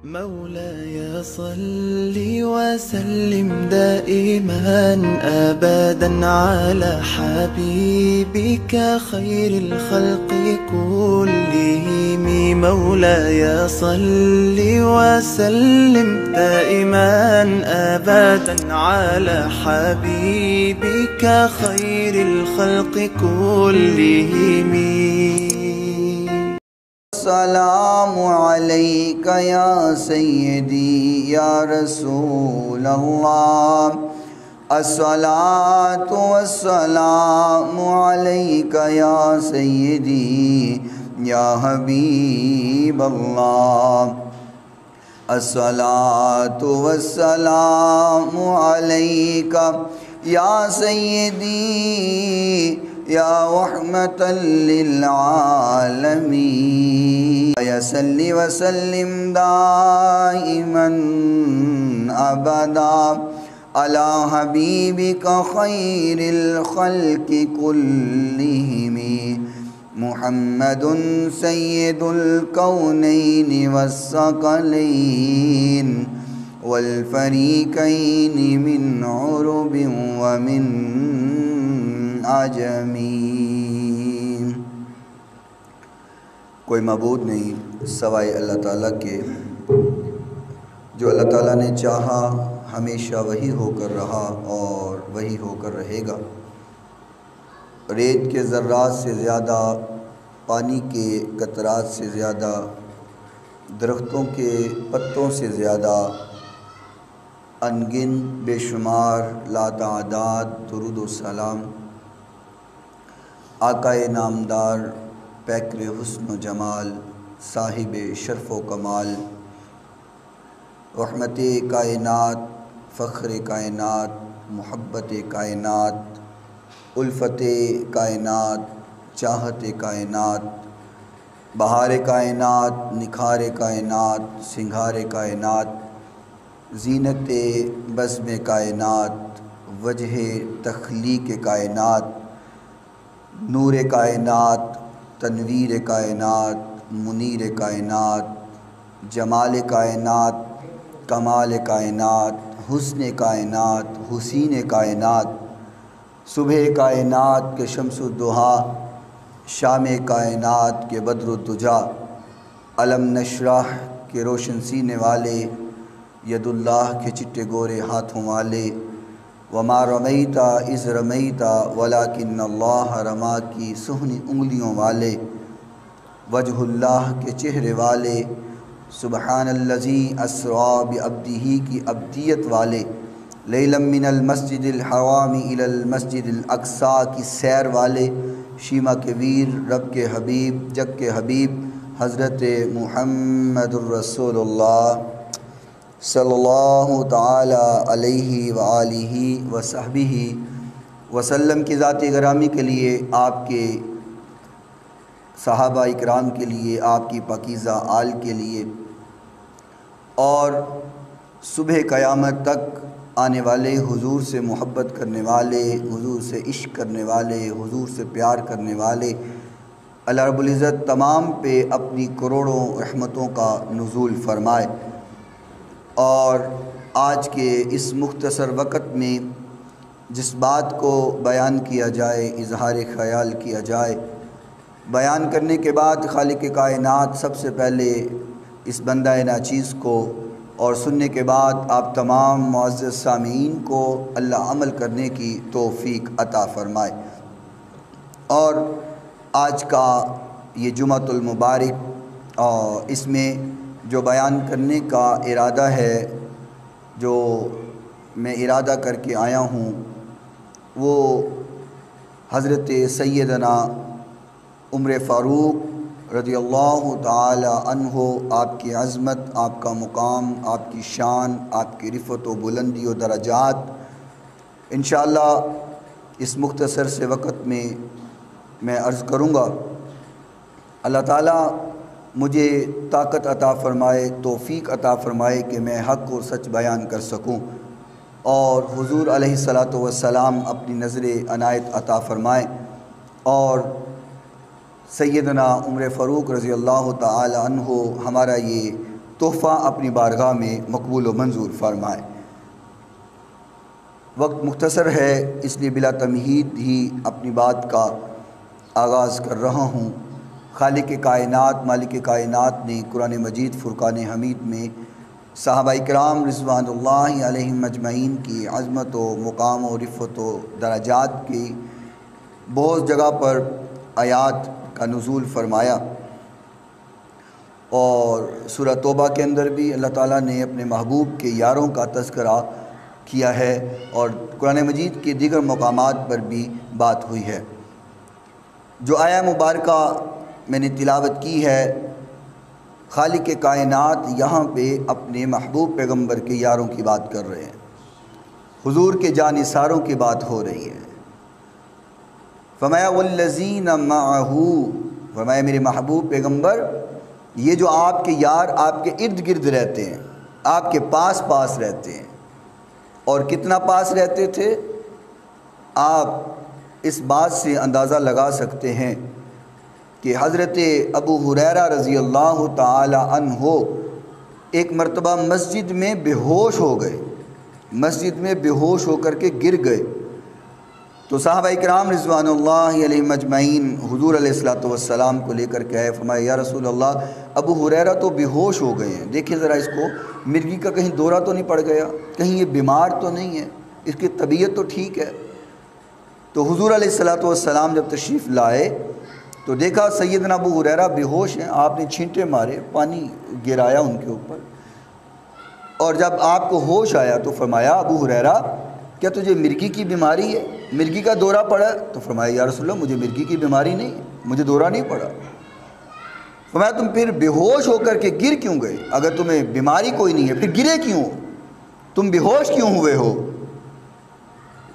مولاي صل وسلم دائما أبدا على حبيبك خير الخلق كلهم. مولاي صل وسلم دائما أبدا على حبيبك خير الخلق كلهم. السلام علیک یا سیدی یا رسول اللہ، الصلاۃ والسلام علیک یا سیدی یا حبیب اللہ، الصلاۃ والسلام علیک یا سیدی یا رحمۃ للعالمین، یا صلی وسلم دائما ابدا علی حبیبک خیر الخلق کلہم، محمد سید الکونین والثقلین والفریقین من عرب ومن عجمین۔ کوئی معبود نہیں سوائے اللہ تعالیٰ کے، جو اللہ تعالیٰ نے چاہا ہمیشہ وہی ہو کر رہا اور وہی ہو کر رہے گا۔ ریت کے ذرات سے زیادہ، پانی کے قطرات سے زیادہ، درختوں کے پتوں سے زیادہ، انگن بے شمار لاتعداد درود و سلام آقا نامدار پیکر حسن و جمال، صاحب شرف و کمال، رحمت کائنات، فخر کائنات، محبت کائنات، الفت کائنات، چاہت کائنات، بہار کائنات، نکھار کائنات، سنگھار کائنات، زینت بزم کائنات، وجہ تخلیق کائنات، نور کائنات، تنویر کائنات، منیر کائنات، جمال کائنات، کمال کائنات، حسن کائنات، حسین کائنات، صبح کائنات کے شمس الضحیٰ، شام کائنات کے بدر الدجا، علم نشرح کے روشن سینے والے، ید اللہ کے چٹے گورے ہاتھوں والے، وما رمیت اذ رمیت ولکن اللہ رما کی سہنی انگلیوں والے، وجہ اللہ کے چہرے والے، سبحان الذی اسریٰ بعبدہ کی عبدیت والے، لیلا من المسجد الحرام الی المسجد الاقصیٰ کی سیر والے، شیما کے ویر، رب کے حبیب، جگ کے حبیب، حضرت محمد الرسول اللہ صلی اللہ تعالی علیہ وآلہ وصحبہ وسلم کی ذات گرامی کے لیے، آپ کے صحابہ اکرام کے لیے، آپ کی پاکیزہ آل کے لیے، اور صبح قیامت تک آنے والے، حضور سے محبت کرنے والے، حضور سے عشق کرنے والے، حضور سے پیار کرنے والے، اللہ رب العزت تمام پہ اپنی کروڑوں رحمتوں کا نزول فرمائے۔ اور آج کے اس مختصر وقت میں جس بات کو بیان کیا جائے، اظہار خیال کیا جائے، بیان کرنے کے بعد خالق کائنات سب سے پہلے اس بندہ ناچیز کو، اور سننے کے بعد آپ تمام معزز سامعین کو اللہ عمل کرنے کی توفیق عطا فرمائے۔ اور آج کا یہ جمعۃ المبارک، اور اس میں جو بیان کرنے کا ارادہ ہے، جو میں ارادہ کر کے آیا ہوں، وہ حضرت سیدنا عمر فاروق رضی اللہ تعالی عنہ، آپ کی عظمت، آپ کا مقام، آپ کی شان، آپ کی رفعت و بلندی و درجات، انشاءاللہ اس مختصر سے وقت میں عرض کروں گا۔ اللہ تعالیٰ مجھے طاقت عطا فرمائے، توفیق عطا فرمائے کہ میں حق و سچ بیان کر سکوں، اور حضور علیہ السلام اپنی نظر عنایت عطا فرمائیں، اور سیدنا عمر فاروق رضی اللہ تعالی عنہ ہمارا یہ تحفہ اپنی بارگاہ میں مقبول و منظور فرمائے۔ وقت مختصر ہے، اس لیے بلا تمہید ہی اپنی بات کا آغاز کر رہا ہوں۔ خالق کائنات مالک کائنات نے قرآن مجید فرقان حمید میں صحابہ کرام رضوان اللہ علیہم اجمعین کی عظمت و مقام و رفعت و درجات کی بہت جگہ پر آیات کا نزول فرمایا، اور سورہ توبہ کے اندر بھی اللہ تعالیٰ نے اپنے محبوب کے یاروں کا تذکرہ کیا ہے، اور قرآن مجید کے دیگر مقامات پر بھی بات ہوئی ہے۔ جو آیہ مبارکہ میں نے تلاوت کی ہے، خالق کائنات یہاں پہ اپنے محبوب پیغمبر کے یاروں کی بات کر رہے ہیں، حضور کے جانثاروں کی بات ہو رہی ہے۔ فرمایا والذین معہ، فرمایا میرے محبوب پیغمبر یہ جو آپ کے یار آپ کے ارد گرد رہتے ہیں، آپ کے پاس پاس رہتے ہیں، اور کتنا پاس رہتے تھے آپ اس بات سے اندازہ لگا سکتے ہیں کہ حضرت ابو ہریرہ رضی اللہ تعالی عنہ ایک مرتبہ مسجد میں بے ہوش ہو گئے، مسجد میں بے ہوش ہو کر کے گر گئے، تو صحابہ کرام رضوان اللہ علیہم اجمعین حضور علیہ الصلوۃ والسلام کو لے کر کے آئے، فرمایا یا رسول اللہ ابو ہریرہ تو بے ہوش ہو گئے ہیں، دیکھیں ذرا اس کو مرگی کا کہیں دورہ تو نہیں پڑ گیا، کہیں یہ بیمار تو نہیں ہے، اس کی طبیعت تو ٹھیک ہے۔ تو حضور علیہ الصلوۃ والسلام جب تشریف لائے تو دیکھا سیدنا ابو ہریرہ بے ہوش ہیں، آپ نے چھینٹے مارے، پانی گرایا ان کے اوپر، اور جب آپ کو ہوش آیا تو فرمایا ابو ہریرہ کیا تجھے مرگی کی بیماری ہے، مرگی کا دورہ پڑا؟ تو فرمایا یا رسول اللہ مجھے مرگی کی بیماری نہیں ہے، مجھے دورہ نہیں پڑا۔ فرمایا تم پھر بے ہوش ہو کر کے گر کیوں گئے؟ اگر تمہیں بیماری کوئی نہیں ہے پھر گرے کیوں؟ تم بے ہوش کیوں ہوئے ہو؟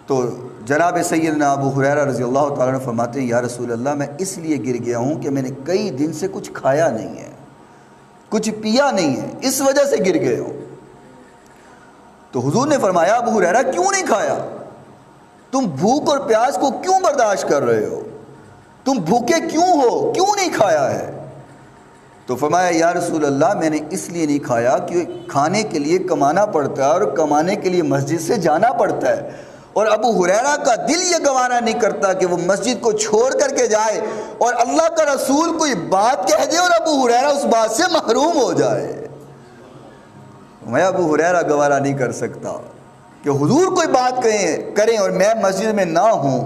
تو جناب سیدنا ابو ہریرہ رضی اللہ تعالیٰ عنہ فرماتے ہیں یا رسول اللہ میں اس لیے گر گیا ہوں کہ میں نے کئی دن سے کچھ کھایا نہیں ہے، کچھ پیا نہیں ہے، اس وجہ سے گر گئے ہوں۔ تو حضور نے فرمایا ابو ہریرہ کیوں نہیں کھایا؟ تم بھوک اور پیاس کو کیوں برداشت کر رہے ہو؟ تم بھوکے کیوں ہو؟ کیوں نہیں کھایا ہے؟ تو فرمایا یا رسول اللہ میں نے اس لیے نہیں کھایا کہ کھانے کے لیے کمانا پڑتا ہے، اور کمانے کے لیے مسجد سے جانا پڑتا ہے، اور ابو ہریرہ کا دل یہ گوارا نہیں کرتا کہ وہ مسجد کو چھوڑ کر کے جائے اور اللہ کا رسول کوئی بات کہہ دے اور ابو ہریرہ اس بات سے محروم ہو جائے۔ میں ابو ہریرہ گوارا نہیں کر سکتا کہ حضور کوئی بات کریں اور میں مسجد میں نہ ہوں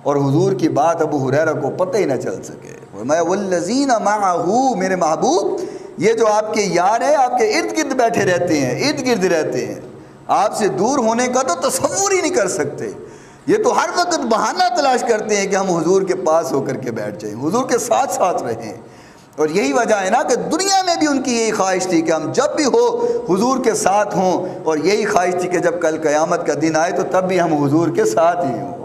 اور حضور کی بات ابو ہریرہ کو پتہ ہی نہ چل سکے۔ میں والذین معہ، میرے محبوب یہ جو آپ کے یار ہیں آپ کے ارد گرد بیٹھے رہتے ہیں، ارد گرد رہتے ہیں، آپ سے دور ہونے کا تو تصور ہی نہیں کر سکتے، یہ تو ہر وقت بہانہ تلاش کرتے ہیں کہ ہم حضور کے پاس ہو کر کے بیٹھ جائیں، حضور کے ساتھ ساتھ رہیں۔ اور یہی وجہ ہے نا کہ دنیا میں بھی ان کی یہی خواہش تھی کہ ہم جب بھی ہو حضور کے ساتھ ہوں، اور یہی خواہش تھی کہ جب کل قیامت کا دن آئے تو تب بھی ہم حضور کے ساتھ ہی ہوں۔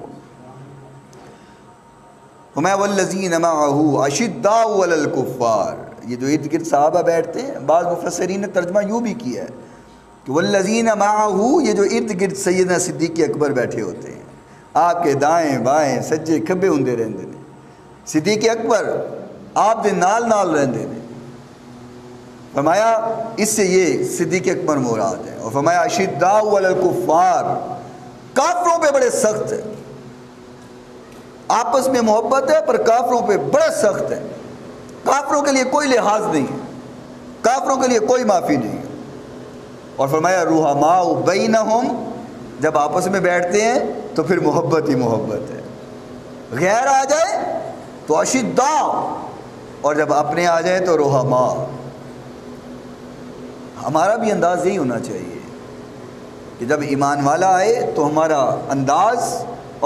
وَمَا وَالَّذِينَ مَعَهُ أَشِدَّاءُ عَلَى الْكُفَّارِ، یہ جو ارد گرد صحابہ بیٹھتے ہیں، بعض مفسرین نے ترجمہ یوں بھی کیا ہے کہ والذین معہ، یہ جو ارد گرد سیدنا صدیق اکبر بیٹھے ہوتے ہیں، آپ کے دائیں بائیں سجے کھبے ہوندے رہندے نے، صدیق اکبر آپ دے نال نال رہندے نے۔ فرمایا اس سے یہ صدیق اکبر مراد ہے، اور فرمایا اشداء علی الکفار، کافروں پہ بڑے سخت ہے، آپس میں محبت ہے پر کافروں پہ بڑا سخت ہے، کافروں کے لیے کوئی لحاظ نہیں ہے، کافروں کے لیے کوئی معافی نہیں ہے۔ اور فرمایا رحماء بینہم، جب آپس میں بیٹھتے ہیں تو پھر محبت ہی محبت ہے، غیر آ جائے تو اشداء، اور جب اپنے آ جائے تو رحماء۔ ہمارا بھی انداز یہی ہونا چاہیے کہ جب ایمان والا آئے تو ہمارا انداز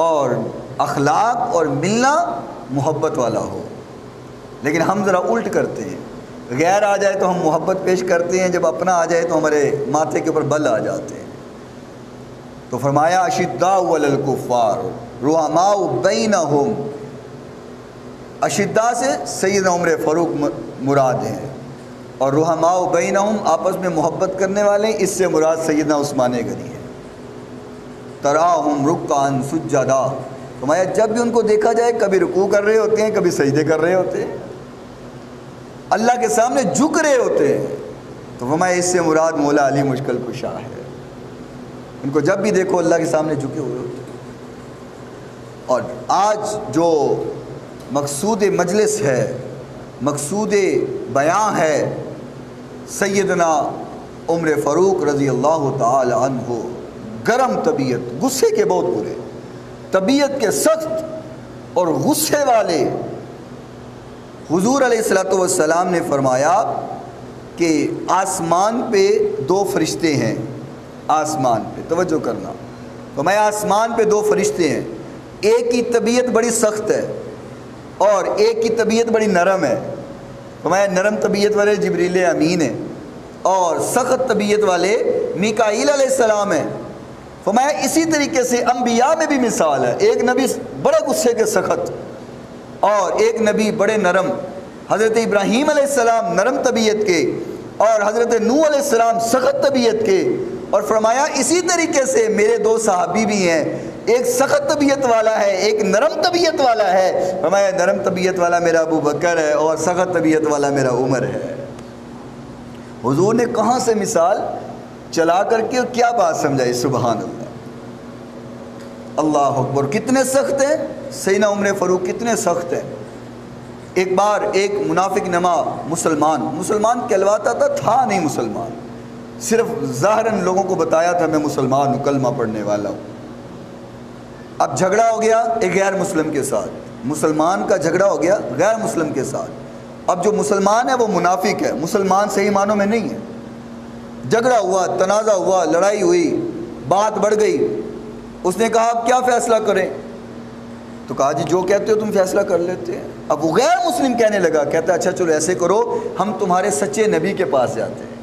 اور اخلاق اور ملنا محبت والا ہو، لیکن ہم ذرا الٹ کرتے ہیں، غیر آ جائے تو ہم محبت پیش کرتے ہیں، جب اپنا آ جائے تو ہمارے ماتھے کے اوپر بل آ جاتے ہیں۔ تو فرمایا اشداء علی الکفار رحماء بینہم، اشداء سے سیدنا عمر فاروق مراد ہیں، اور رحماء بینہم آپس میں محبت کرنے والے، اس سے مراد سیدنا عثمان غنی ہے۔ تراہم رکعا سجدا، فرمایا جب بھی ان کو دیکھا جائے کبھی رکوع کر رہے ہوتے ہیں کبھی سجدے کر رہے ہوتے ہیں، اللہ کے سامنے جھک رہے ہوتے ہیں، تو فرمایا اس سے مراد مولا علی مشکل کشا ہے. ان کو جب بھی دیکھو اللہ کے سامنے جھکے ہوئے ہوتے. اور آج جو مقصود مجلس ہے، مقصود بیان ہے، سیدنا عمر فاروق رضی اللہ تعالی عنہ گرم طبیعت، غصے کے بہت برے، طبیعت کے سخت اور غصے والے. حضور علیہ الصلوۃ والسلام نے فرمایا کہ آسمان پہ دو فرشتے ہیں. آسمان پہ توجہ کرنا، فرمایا آسمان پہ دو فرشتے ہیں، ایک کی طبیعت بڑی سخت ہے اور ایک کی طبیعت بڑی نرم ہے. فرمایا نرم طبیعت والے جبریل امین ہیں اور سخت طبیعت والے میکائیل علیہ السلام ہیں. فرمایا اسی طریقے سے انبیاء میں بھی مثال ہے، ایک نبی بڑے غصے کے سخت اور ایک نبی بڑے نرم. حضرت ابراہیم علیہ السلام نرم طبیعت کے اور حضرت نوح علیہ السلام سخت طبیعت کے. اور فرمایا اسی طریقے سے میرے دو صحابی بھی ہیں، ایک سخت طبیعت والا ہے، ایک نرم طبیعت والا ہے. فرمایا نرم طبیعت والا میرا ابو بکر ہے اور سخت طبیعت والا میرا عمر ہے. حضور نے کہاں سے مثال چلا کر کے کیا بات سمجھائی. سبحان اللہ، اللہ اکبر. کتنے سخت ہیں سیدنا عمر فاروق، کتنے سخت ہیں. ایک بار ایک منافق نما مسلمان کہلواتا تھا نہیں مسلمان، صرف ظاہراً لوگوں کو بتایا تھا میں مسلمان ہوں، کلمہ پڑھنے والا ہوں. اب جھگڑا ہو گیا ایک غیر مسلم کے ساتھ، مسلمان کا جھگڑا ہو گیا غیر مسلم کے ساتھ. اب جو مسلمان ہے وہ منافق ہے، مسلمان صحیح معنوں میں نہیں ہے. جھگڑا ہوا، تنازع ہوا، لڑائی ہوئی، بات بڑھ گئی. اس نے کہا اب کیا فیصلہ کریں؟ تو کہا جی جو کہتے ہو تم فیصلہ کر لیتے ہیں. اب وہ غیر مسلم کہنے لگا، کہتا اچھا چلو ایسے کرو، ہم تمہارے سچے نبی کے پاس جاتے ہیں.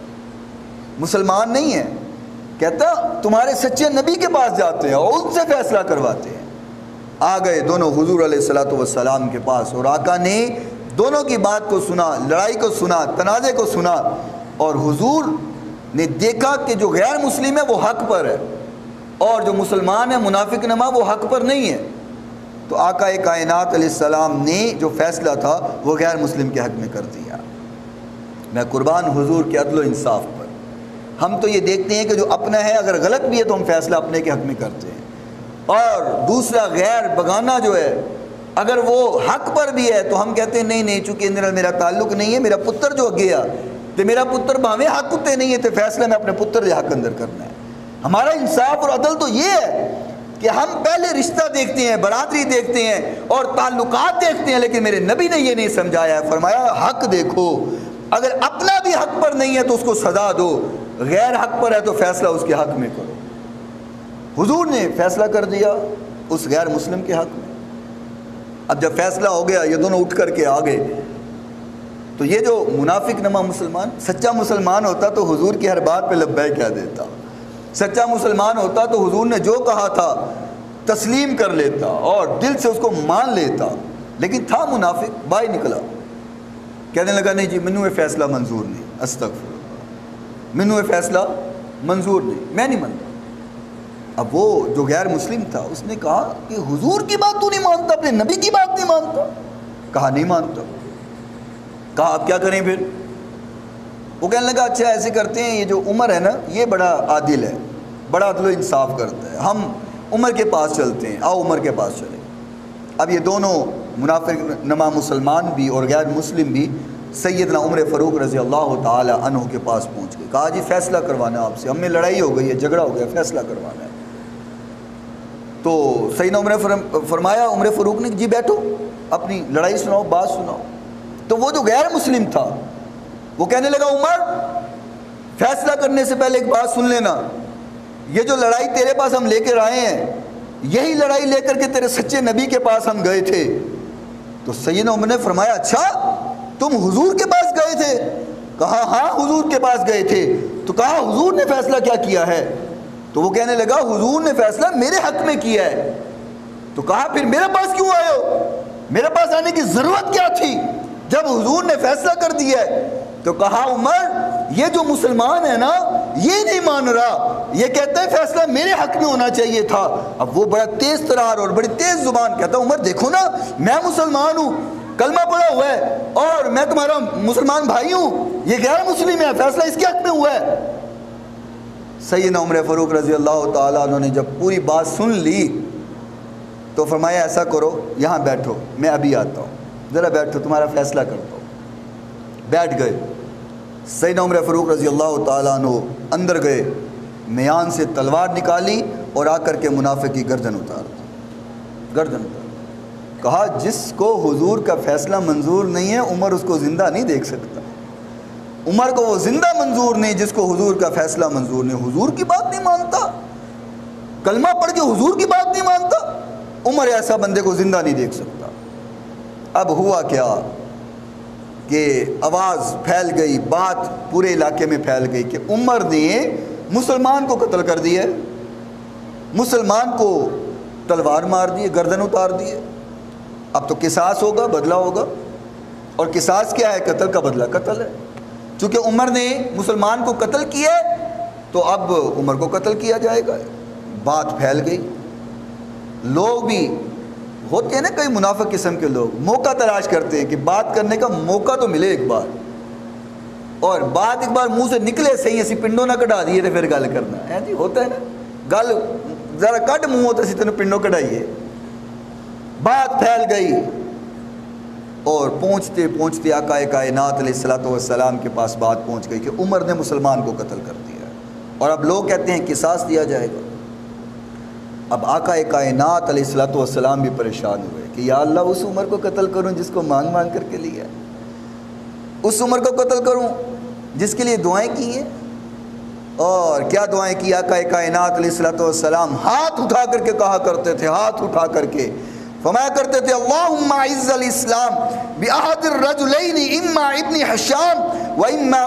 مسلمان نہیں ہے، کہتا تمہارے سچے نبی کے پاس جاتے ہیں اور ان سے فیصلہ کرواتے ہیں. آ گئے دونوں حضور علیہ الصلوۃ والسلام کے پاس اور آقا نے دونوں کی بات کو سنا، لڑائی کو سنا، تنازع کو سنا. اور حضور نے دیکھا کہ جو غیر مسلم ہے وہ حق پر ہے اور جو مسلمان ہے منافق نما وہ حق پر نہیں ہے. تو آقا کائنات علیہ السلام نے جو فیصلہ تھا وہ غیر مسلم کے حق میں کر دیا. میں قربان حضور کے عدل و انصاف پر. ہم تو یہ دیکھتے ہیں کہ جو اپنا ہے اگر غلط بھی ہے تو ہم فیصلہ اپنے کے حق میں کرتے ہیں، اور دوسرا غیر بگانہ جو ہے اگر وہ حق پر بھی ہے تو ہم کہتے ہیں نہیں چونکہ ان دن میرا تعلق نہیں ہے، میرا پتر جو گیا تو میرا پتر بھاویں حق ہوتے نہیں ہے تو فیصلہ میں اپنے پتر کے حق اندر کرنا ہے. ہمارا انصاف اور عدل تو یہ ہے کہ ہم پہلے رشتہ دیکھتے ہیں، برادری دیکھتے ہیں اور تعلقات دیکھتے ہیں، لیکن میرے نبی نے یہ نہیں سمجھایا. فرمایا حق دیکھو، اگر اپنا بھی حق پر نہیں ہے تو اس کو سزا دو، غیر حق پر ہے تو فیصلہ اس کے حق میں کرو. حضور نے فیصلہ کر دیا اس غیر مسلم کے حق میں. اب جب فیصلہ ہو گیا یہ دونوں اٹھ کر کے آ گئے تو یہ جو منافق نما مسلمان، سچا مسلمان ہوتا تو حضور کی ہر بات پہ لبیک کہہ دیتا. سچا مسلمان ہوتا تو حضور نے جو کہا تھا تسلیم کر لیتا اور دل سے اس کو مان لیتا. لیکن تھا منافق، باہر نکلا، کہنے لگا نہیں جی منو یہ فیصلہ منظور نہیں، استغفر اللہ، منو یہ فیصلہ منظور نہیں، میں نہیں مانتا. اب وہ جو غیر مسلم تھا اس نے کہا کہ حضور کی بات تو نہیں مانتا، اپنے نبی کی بات نہیں مانتا. کہا نہیں مانتا. کہا اب کیا کریں پھر؟ وہ کہنے لگا اچھا ایسے کرتے ہیں، یہ جو عمر ہے نا یہ بڑا عادل ہے، بڑا عدل و انصاف کرتا ہے، ہم عمر کے پاس چلتے ہیں، آؤ عمر کے پاس چلیں. اب یہ دونوں منافق نما مسلمان بھی اور غیر مسلم بھی سیدنا عمر فاروق رضی اللہ تعالی عنہ کے پاس پہنچ گئے. کہا جی فیصلہ کروانا آپ سے، ہم میں لڑائی ہو گئی ہے، جھگڑا ہو گیا، فیصلہ کروانا ہے. تو سیدنا عمر فرمایا عمر فاروق نے جی بیٹھو، اپنی لڑائی سناؤ، بات سناؤ. تو وہ جو غیر مسلم تھا وہ کہنے لگا عمر فیصلہ کرنے سے پہلے ایک بات سن لینا، یہ جو لڑائی تیرے پاس ہم لے کر آئے ہیں یہی لڑائی لے کر کے تیرے سچے نبی کے پاس ہم گئے تھے. تو سیدنا عمر نے فرمایا اچھا تم حضور کے پاس گئے تھے؟ کہا ہاں حضور کے پاس گئے تھے. تو کہا حضور نے فیصلہ کیا کیا ہے؟ تو وہ کہنے لگا حضور نے فیصلہ میرے حق میں کیا ہے. تو کہا پھر میرے پاس کیوں آئے ہو؟ میرے پاس آنے کی ضرورت کیا تھی جب حضور نے فیصلہ کر دیا ہے؟ تو کہا عمر یہ جو مسلمان ہے نا یہ نہیں مان رہا، یہ کہتا ہے فیصلہ میرے حق میں ہونا چاہیے تھا. اب وہ بڑا تیز ترار اور بڑی تیز زبان کہتا عمر دیکھو نا میں مسلمان ہوں، کلمہ پڑھا ہوا ہے اور میں تمہارا مسلمان بھائی ہوں، یہ غیر مسلم ہے، فیصلہ اس کے حق میں ہوا ہے۔ سیدنا عمر فاروق رضی اللہ تعالیٰ عنہ نے جب پوری بات سن لی تو فرمایا ایسا کرو، یہاں بیٹھو، میں ابھی آتا ہوں، ذرا بیٹھو، تمہارا فیصلہ کرتا ہوں۔ بیٹھ گئے۔ سیدنا عمر فاروق رضی اللہ تعالیٰ عنہ اندر گئے، میان سے تلوار نکالی اور آ کر کے منافق کی گردن اتار دی، گردن اتار دی۔ کہا جس کو حضور کا فیصلہ منظور نہیں ہے عمر اس کو زندہ نہیں دیکھ سکتا، عمر کو وہ زندہ منظور نہیں جس کو حضور کا فیصلہ منظور نہیں۔ حضور کی بات نہیں مانتا، کلمہ پڑھ کے حضور کی بات نہیں مانتا، عمر ایسا بندے کو زندہ نہیں دیکھ سکتا۔ اب ہوا کیا کہ آواز پھیل گئی، بات پورے علاقے میں پھیل گئی کہ عمر نے مسلمان کو قتل کر دیا، مسلمان کو تلوار مار دی، گردن اتار دی۔ اب تو قصاص ہوگا، بدلہ ہوگا، اور قصاص کیا ہے؟ قتل کا بدلہ قتل ہے۔ چونکہ عمر نے مسلمان کو قتل کیا تو اب عمر کو قتل کیا جائے گا۔ بات پھیل گئی، لوگ بھی ہوتے ہیں نا کئی منافق قسم کے لوگ، موقع تلاش کرتے ہیں کہ بات کرنے کا موقع تو ملے ایک بار، اور بات ایک بار منہ سے نکلے صحیح، اسی پنڈوں نہ کٹا دیے تو پھر گل کرنا ہے جی، ہوتا ہے نا، گل ذرا کٹ منہ ہوتا سی تینوں پنڈوں کٹائیے۔ بات پھیل گئی اور پہنچتے پہنچتے آقا کائنات علیہ الصلوۃ والسلام کے پاس بات پہنچ گئی کہ عمر نے مسلمان کو قتل کر دیا، اور اب لوگ کہتے ہیں قصاص دیا جائے گا۔ اب آقا کائنات علیہ الصلوۃ والسلام بھی پریشان ہوئے کہ یا اللہ اس عمر کو قتل کروں جس کو مانگ مانگ کر کے لیا، اس عمر کو قتل کروں جس کے لیے دعائیں کی ہیں۔ اور کیا دعائیں کی؟ آقا کائنات علیہ الصلوۃ والسلام ہاتھ اٹھا کر کے کہا کرتے تھے، ہاتھ اٹھا کر کے فرمایا کرتے تھے اللہم اعز الاسلام باحد الرجلین اما ابن حشام و اما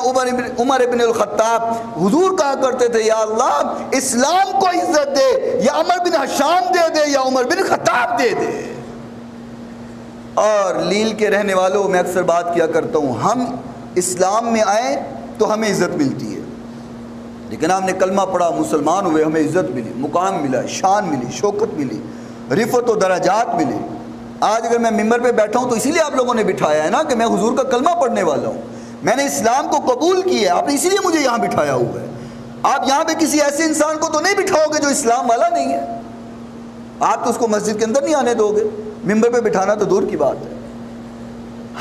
عمر ابن الخطاب۔ حضور کہا کرتے تھے یا اللہ اسلام کو عزت دے، یا عمر بن حشام دے دے یا عمر بن خطاب دے دے۔ اور لیل کے رہنے والوں میں اکثر بات کیا کرتا ہوں، ہم اسلام میں آئیں تو ہمیں عزت ملتی ہے، لیکن ہم نے کلمہ پڑھا، مسلمان ہوئے، ہمیں عزت ملی، مقام ملا، شان ملی، شوکت ملی، رفعت و درجات ملے۔ آج اگر میں ممبر پہ بیٹھا ہوں تو اسی لیے آپ لوگوں نے بٹھایا ہے نا کہ میں حضور کا کلمہ پڑھنے والا ہوں، میں نے اسلام کو قبول کیا ہے، آپ نے اسی لیے مجھے یہاں بٹھایا ہوا ہے۔ آپ یہاں پہ کسی ایسے انسان کو تو نہیں بٹھاؤ گے جو اسلام والا نہیں ہے، آپ تو اس کو مسجد کے اندر نہیں آنے دو گے، ممبر پہ بٹھانا تو دور کی بات ہے۔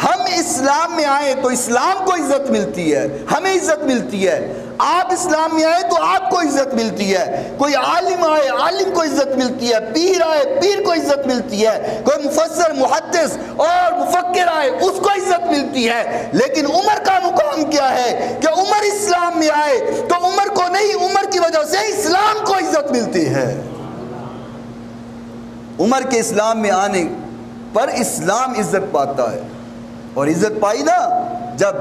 ہم اسلام میں آئے تو اسلام کو عزت ملتی ہے، ہمیں عزت ملتی ہے۔ آپ اسلام میں آئے تو آپ کو عزت ملتی ہے، کوئی عالم آئے عالم کو عزت ملتی ہے، پیر آئے پیر کو عزت ملتی ہے، کوئی مفسر محدث اور مفکر آئے اس کو عزت ملتی ہے۔ لیکن عمر کا مقام کیا ہے کہ عمر اسلام میں آئے تو عمر کو نہیں، عمر کی وجہ سے اسلام کو عزت ملتی ہے۔ عمر کے اسلام میں آنے پر اسلام عزت پاتا ہے، اور عزت پائی نا جب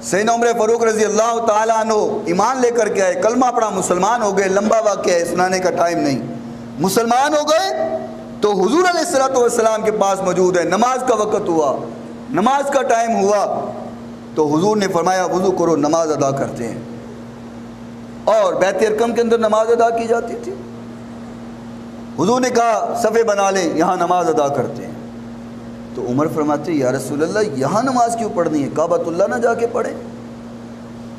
سیدنا عمر فاروق رضی اللہ تعالیٰ عنہ ایمان لے کر کے آئے، کلمہ پڑھا، مسلمان ہو گئے۔ لمبا واقعہ ہے، سنانے کا ٹائم نہیں۔ مسلمان ہو گئے تو حضور علیہ الصلوۃ والسلام کے پاس موجود ہے، نماز کا وقت ہوا، نماز کا ٹائم ہوا تو حضور نے فرمایا وضو کرو، نماز ادا کرتے ہیں۔ اور بیت ارقم کے اندر نماز ادا کی جاتی تھی، حضور نے کہا صفے بنا لیں، یہاں نماز ادا کرتے ہیں۔ تو عمر فرماتے یا رسول اللہ یہاں نماز کیوں پڑھنی ہے، کعبۃ اللہ نہ جا کے پڑھیں؟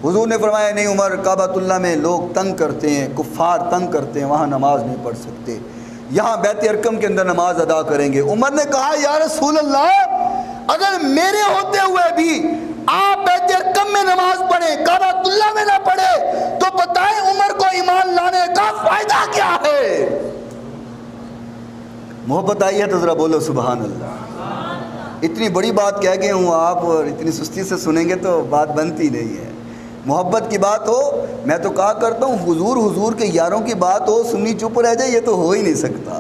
حضور نے فرمایا نہیں عمر، کعبۃ اللہ میں لوگ تنگ کرتے ہیں، کفار تنگ کرتے ہیں، وہاں نماز نہیں پڑھ سکتے، یہاں بیت ارقم کے اندر نماز ادا کریں گے۔ عمر نے کہا یا رسول اللہ اگر میرے ہوتے ہوئے بھی آپ بیت ارقم میں نماز پڑھیں، کعبۃ اللہ میں نہ پڑھے تو بتائیں عمر کو ایمان لانے کا فائدہ کیا ہے؟ محبت آئی ہے تو ذرا بولو سبحان اللہ۔ اتنی بڑی بات کہہ گئے ہوں آپ اور اتنی سستی سے سنیں گے تو بات بنتی نہیں ہے۔ محبت کی بات ہو، میں تو کہا کرتا ہوں حضور کے یاروں کی بات ہو، سنی چپ رہ جائے، یہ تو ہو ہی نہیں سکتا۔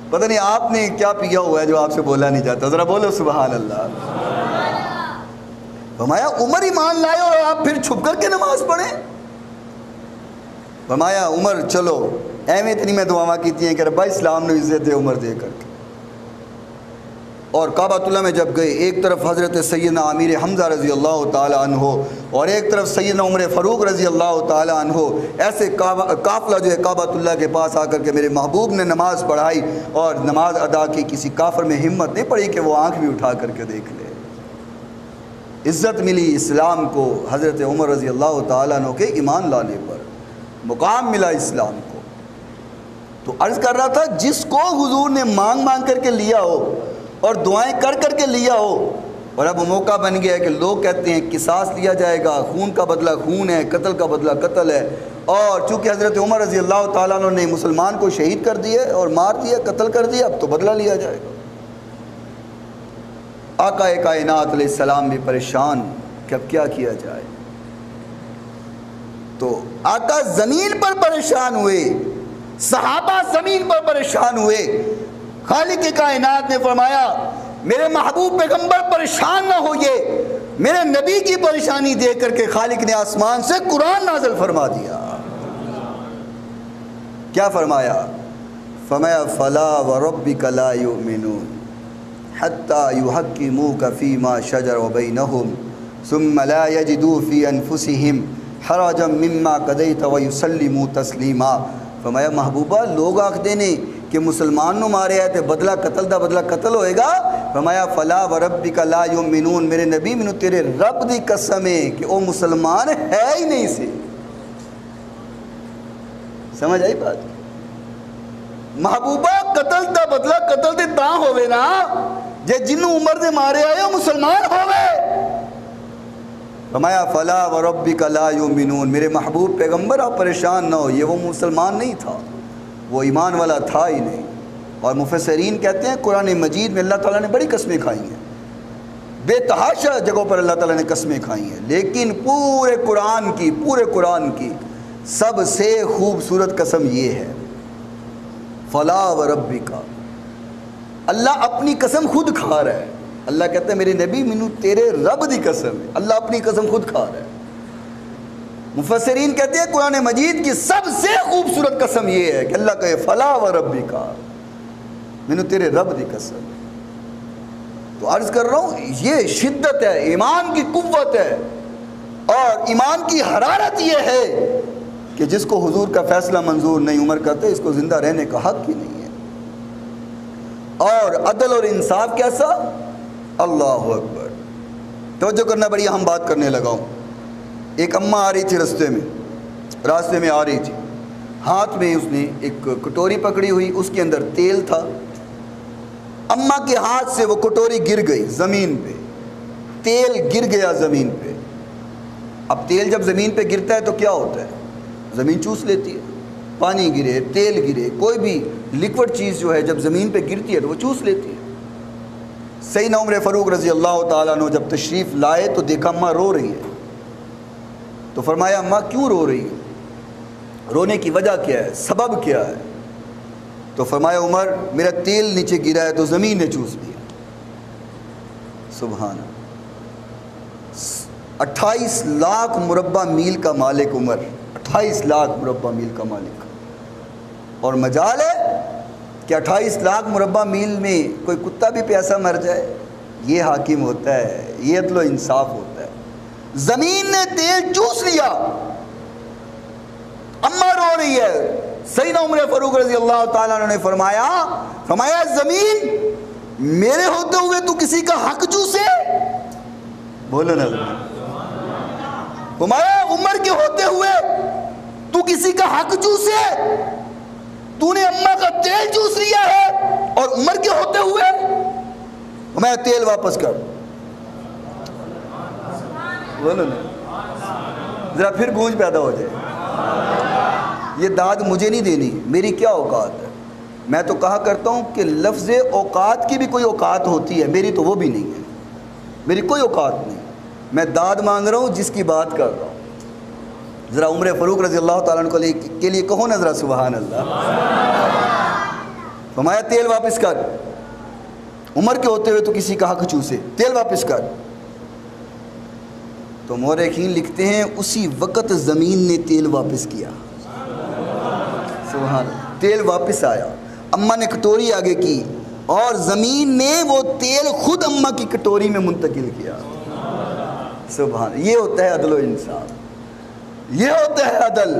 پتہ نہیں آپ نے کیا پیا ہوا ہے جو آپ سے بولا نہیں جاتا، ذرا بولو سبحان اللہ۔ فرمایا عمر ایمان لائے اور آپ پھر چھپ کر کے نماز پڑھیں؟ فرمایا عمر چلو، ایویں اتنی میں دعاواں کیتی ہیں کہ ربا اسلام نے عزت دے عمر دے کر کے۔ اور کعبۃ اللہ میں جب گئے، ایک طرف حضرت سیدنا امیر حمزہ رضی اللہ تعالی عنہ اور ایک طرف سیدنا عمر فاروق رضی اللہ تعالی عنہ، ایسے قافلہ جو ہے کعبۃ اللہ کے پاس آ کر کے میرے محبوب نے نماز پڑھائی اور نماز ادا کی۔ کسی کافر میں ہمت نہیں پڑی کہ وہ آنکھ بھی اٹھا کر کے دیکھ لے۔ عزت ملی اسلام کو حضرت عمر رضی اللہ تعالیٰ عنہ کے ایمان لانے پر، مقام ملا اسلام کو۔ تو عرض کر رہا تھا جس کو حضور نے مانگ مانگ کر کے لیا ہو اور دعائیں کر کر کے لیا ہو، اور اب موقع بن گیا ہے کہ لوگ کہتے ہیں قصاص لیا جائے گا، خون کا بدلہ خون ہے، قتل کا بدلہ قتل ہے، اور چونکہ حضرت عمر رضی اللہ تعالیٰ عنہ نے مسلمان کو شہید کر دیا اور مار دیا، قتل کر دیا، اب تو بدلہ لیا جائے گا۔ آقا کائنات علیہ السلام بھی پریشان کہ اب کیا کیا جائے۔ تو آقا زمین پر پریشان ہوئے، صحابہ زمین پر پریشان ہوئے۔ خالق کائنات نے فرمایا میرے محبوب پیغمبر پریشان نہ ہوئے، میرے نبی کی پریشانی دیکھ کر کے خالق نے آسمان سے قرآن نازل فرما دیا۔ کیا فرمایا؟ فرمایا فلا وربک لا یؤمنون حتی یحکموک فیما شجر بینہم ثم لا یجدوا فی انفسہم حرجا مما قضیت ویسلموا تسلیما۔ فرمایا محبوبہ لوگ آکھدے نے کہ مسلمان نو مارے ہے تے بدلہ قتل دا بدلہ قتل ہوئے گا۔ فرمایا فلا وربک لا یؤمنون، میرے نبی مینوں تیرے رب دی قسم ہے کہ او مسلمان ہے ہی نہیں سی۔ سمجھ آئی بات؟ محبوبہ قتل دا بدلہ قتل دے تاں ہوئے نا جے جنوں عمر دے مارے آئے وہ مسلمان ہوئے۔ فرمایا فلا وربک لا یؤمنون، میرے محبوب پیغمبر آپ پریشان نہ ہو، یہ وہ مسلمان نہیں تھا، وہ ایمان والا تھا ہی نہیں۔ اور مفسرین کہتے ہیں قرآن مجید میں اللہ تعالیٰ نے بڑی قسمیں کھائی ہیں، بے تحاشا جگہوں پر اللہ تعالیٰ نے قسمیں کھائی ہیں، لیکن پورے قرآن کی سب سے خوبصورت قسم یہ ہے فلا وربک۔ اللہ اپنی قسم خود کھا رہا ہے۔ اللہ کہتا ہے میرے نبی مینوں تیرے رب دی قسم ہے، اللہ اپنی قسم خود کھا رہا ہے۔ مفسرین کہتے ہیں قرآن مجید کی سب سے خوبصورت قسم یہ ہے کہ اللہ کہے فلا وربک، مینوں تیرے رب دی قسم۔ تو عرض کر رہا ہوں یہ شدت ہے، ایمان کی قوت ہے، اور ایمان کی حرارت یہ ہے کہ جس کو حضور کا فیصلہ منظور نہیں، عمر کہتے اس کو زندہ رہنے کا حق ہی نہیں ہے۔ اور عدل اور انصاف کیسا؟ اللہ اکبر، توجہ کرنا، بڑی اہم بات کرنے لگا ہوں۔ ایک اماں آ رہی تھی راستے میں آ رہی تھی، ہاتھ میں اس نے ایک کٹوری پکڑی ہوئی، اس کے اندر تیل تھا۔ اماں کے ہاتھ سے وہ کٹوری گر گئی زمین پہ، تیل گر گیا زمین پہ۔ اب تیل جب زمین پہ گرتا ہے تو کیا ہوتا ہے؟ زمین چوس لیتی ہے، پانی گرے، تیل گرے، کوئی بھی لیکوڈ چیز جو ہے جب زمین پہ گرتی ہے تو وہ چوس لیتی ہے۔ سیدنا عمر فاروق رضی اللہ تعالیٰ عنہ جب تشریف لائے تو دیکھا اماں رو رہی ہے، تو فرمایا اماں کیوں رو رہی ہے؟ رونے کی وجہ کیا ہے؟ سبب کیا ہے؟ تو فرمایا عمر میرا تیل نیچے گرا ہے تو زمین نے چوس لیا۔ سبحان اللہ، 28 لاکھ مربع میل کا مالک عمر، 28 لاکھ مربع میل کا مالک، اور مجال ہے کہ 28 لاکھ مربع میل میں کوئی کتا بھی پیاسا مر جائے؟ یہ حاکم ہوتا ہے، یہ عدل و انصاف ہوتا ہے۔ زمین نے تیل چوس لیا، اماں رو رہی ہے۔ سیدنا عمر فاروق رضی اللہ تعالیٰ عنہ نے فرمایا زمین میرے ہوتے ہوئے تو کسی کا حق چوسے؟ بولو نا، فرمایا عمر کے ہوتے ہوئے تو کسی کا حق چوسے؟ تو نے اماں کا تیل چوس لیا ہے اور عمر کے ہوتے ہوئے؟ فرمایا تیل واپس کر۔ بولو نا، ذرا پھر گونج پیدا ہو جائے۔ یہ داد مجھے نہیں دینی، میری کیا اوقات ہے؟ میں تو کہا کرتا ہوں کہ لفظ اوقات کی بھی کوئی اوقات ہوتی ہے، میری تو وہ بھی نہیں ہے، میری کوئی اوقات نہیں۔ میں داد مانگ رہا ہوں جس کی بات کر رہا ہوں۔ ذرا عمر فاروق رضی اللہ تعالیٰ عنہ کے لیے کہو نا ذرا سبحان اللہ۔ فرمایا تیل واپس کر، عمر کے ہوتے ہوئے تو کسی کا حق چوسے، تیل واپس کر۔ تو مورخین لکھتے ہیں اسی وقت زمین نے تیل واپس کیا۔ سبحان اللہ، تیل واپس آیا، اماں نے کٹوری آگے کی اور زمین نے وہ تیل خود اماں کی کٹوری میں منتقل کیا۔ سبحان اللہ، یہ ہوتا ہے عدل و انصاف، یہ ہوتا ہے عدل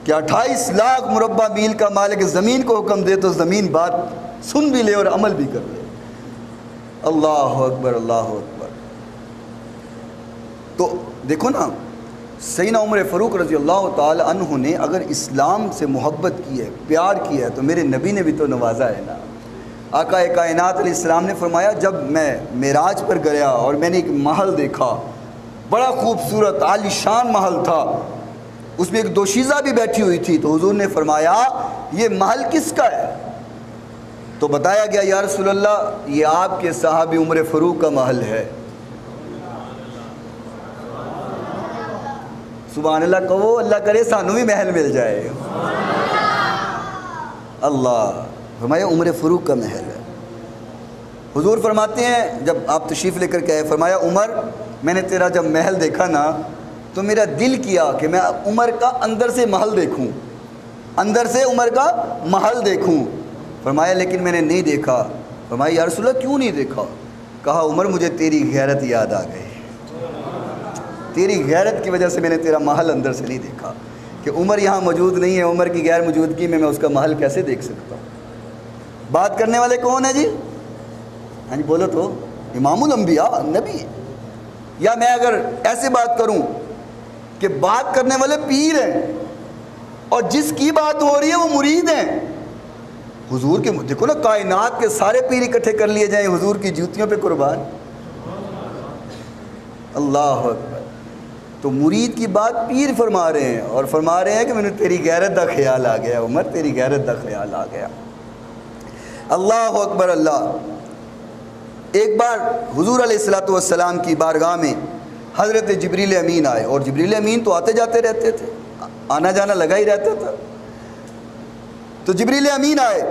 کہ 28 لاکھ مربع میل کا مالک زمین کو حکم دے تو زمین بات سن بھی لے اور عمل بھی کر لے۔ اللہ اکبر، اللہ اکبر۔ تو دیکھو نا سیدنا عمر فاروق رضی اللہ تعالی عنہ نے اگر اسلام سے محبت کی ہے، پیار کیا ہے، تو میرے نبی نے بھی تو نوازا ہے نا۔ آقا کائنات علیہ السلام نے فرمایا جب میں معراج پر گیا اور میں نے ایک محل دیکھا، بڑا خوبصورت عالی شان محل تھا، اس میں ایک دوشیزہ بھی بیٹھی ہوئی تھی، تو حضور نے فرمایا یہ محل کس کا ہے؟ تو بتایا گیا یا رسول اللہ یہ آپ کے صحابی عمر فاروق کا محل ہے۔ سبحان اللہ کہو، اللہ کرے سانو بھی محل مل جائے۔ اللہ فرمایا عمر فاروق کا محل ہے۔ حضور فرماتے ہیں جب آپ تشریف لے کر کے آئے، فرمایا عمر میں نے تیرا جب محل دیکھا نا تو میرا دل کیا کہ میں عمر کا اندر سے محل دیکھوں، اندر سے عمر کا محل دیکھوں۔ فرمایا لیکن میں نے نہیں دیکھا۔ فرمایا یا رسول اللہ کیوں نہیں دیکھا؟ کہا عمر مجھے تیری غیرت یاد آ گئی، تیری غیرت کی وجہ سے میں نے تیرا محل اندر سے نہیں دیکھا، کہ عمر یہاں موجود نہیں ہے، عمر کی غیر موجودگی میں اس کا محل کیسے دیکھ سکتا ہوں؟ بات کرنے والے کون ہیں جی؟ ہاں جی بولو تو، امام الانبیاء نبی۔ یا میں اگر ایسے بات کروں کہ بات کرنے والے پیر ہیں اور جس کی بات ہو رہی ہے وہ مرید ہیں، حضور کے دیکھو نا کائنات کے سارے پیر اکٹھے کر لیے جائیں حضور کی جوتیوں پہ قربان، اللہ اکبر۔ تو مرید کی بات پیر فرما رہے ہیں اور فرما رہے ہیں کہ میں نے تیری غیرت دا خیال آ گیا عمر، تیری غیرت دا خیال آ گیا۔ اللہ اکبر اللہ۔ ایک بار حضور علیہ السلام کی بارگاہ میں حضرت جبریل امین آئے، اور جبریل امین تو آتے جاتے رہتے تھے، آنا جانا لگا ہی رہتا تھا۔ تو جبریل امین آئے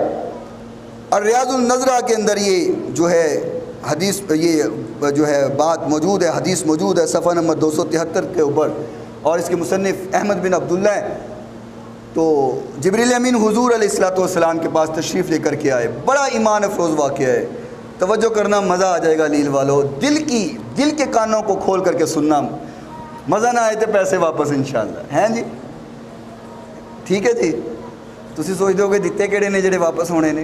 اور ریاض النظرہ کے اندر یہ جو ہے حدیث، یہ جو ہے بات موجود ہے، حدیث موجود ہے صفحہ نمبر 273 کے اوپر، اور اس کے مصنف احمد بن عبداللہ ہیں۔ تو جبریل امین حضور علیہ السلام کے پاس تشریف لے کر کے آئے، بڑا ایمان افروز واقعہ ہے، توجہ کرنا مزہ آ جائے گا لیل والو، دل کے کانوں کو کھول کر کے سننا، مزہ نہ آئے تو پیسے واپس انشاءاللہ، ہیں جی ٹھیک ہے جی؟ تسی سوچ دو کہ دیتے کیڑے نے جڑے واپس ہونے نے،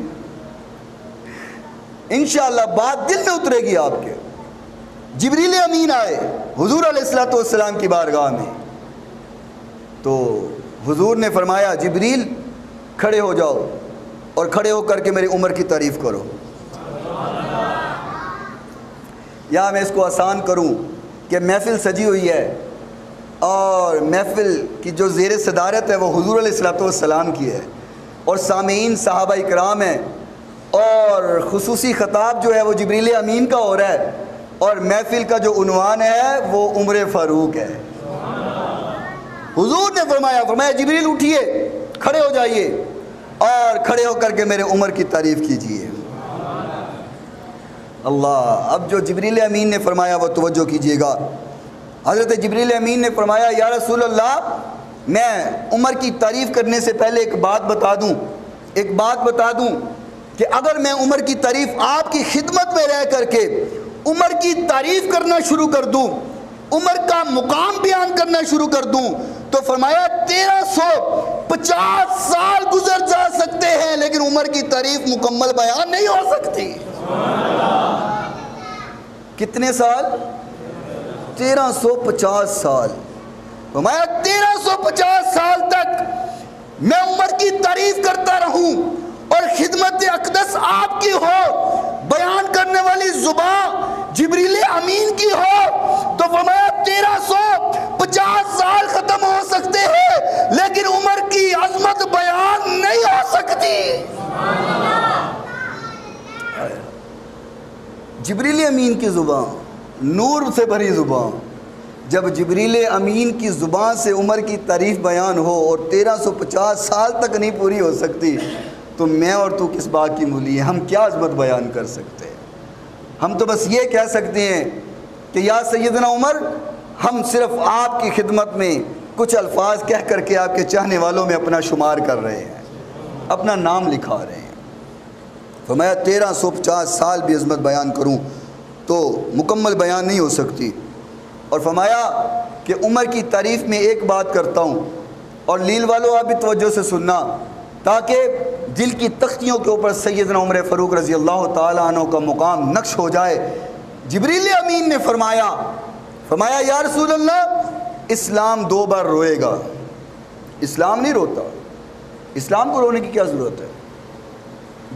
انشاءاللہ بات دل میں اترے گی آپ کے۔ جبریل امین آئے حضور علیہ السلام کی بارگاہ میں، تو حضور نے فرمایا جبریل کھڑے ہو جاؤ اور کھڑے ہو کر کے میری عمر کی تعریف کرو۔ یا میں اس کو آسان کروں کہ محفل سجی ہوئی ہے اور محفل کی جو زیر صدارت ہے وہ حضور علیہ السلام کی ہے، اور سامعین صحابہ اکرام ہیں، اور خصوصی خطاب جو ہے وہ جبریل امین کا ہو رہا ہے، اور محفل کا جو عنوان ہے وہ عمر فاروق ہے۔ حضور نے فرمایا جبریل اٹھیے، کھڑے ہو جائیے اور کھڑے ہو کر کے میرے عمر کی تعریف کیجیے۔ اللہ، اب جو جبریل امین نے فرمایا وہ توجہ کیجیے گا۔ حضرت جبریل امین نے فرمایا یا رسول اللہ میں عمر کی تعریف کرنے سے پہلے ایک بات بتا دوں کہ اگر میں عمر کی تعریف آپ کی خدمت میں رہ کر کے عمر کی تعریف کرنا شروع کر دوں، عمر کا مقام بیان کرنا شروع کر دوں، تو فرمایا 1350 سال گزر جا سکتے ہیں لیکن عمر کی تعریف مکمل بیان نہیں ہو سکتی۔ کتنے سال؟ 1350 سال۔ فرمایا 1350 سال تک میں عمر کی تعریف کرتا رہوں اور خدمت اقدس آپ کی ہو، بیان کرنے والی زبان جبریل امین کی ہو، تو فرمایا 1350 سال ختم ہو سکتے ہیں لیکن عمر کی عظمت بیان نہیں ہو سکتی۔ جبریل امین کی زبان، نور سے بھری زبان، جب جبریل امین کی زبان سے عمر کی تعریف بیان ہو اور 1350 سال تک نہیں پوری ہو سکتی، تو میں اور تو کس بات کی مولی ہیں؟ ہم کیا عظمت بیان کر سکتے ہیں؟ ہم تو بس یہ کہہ سکتے ہیں کہ یا سیدنا عمر، ہم صرف آپ کی خدمت میں کچھ الفاظ کہہ کر کے آپ کے چاہنے والوں میں اپنا شمار کر رہے ہیں، اپنا نام لکھا رہے ہیں۔ فرمایا 1350 سال بھی عظمت بیان کروں تو مکمل بیان نہیں ہو سکتی، اور فرمایا کہ عمر کی تعریف میں ایک بات کرتا ہوں، اور لیل والوں آپ بھی توجہ سے سننا تاکہ دل کی تختیوں کے اوپر سیدنا عمر فاروق رضی اللہ تعالیٰ عنہ کا مقام نقش ہو جائے۔ جبریل امین نے فرمایا فرمایا یا رسول اللہ اسلام 2 بار روئے گا. اسلام نہیں روتا. اسلام کو رونے کی کیا ضرورت ہے؟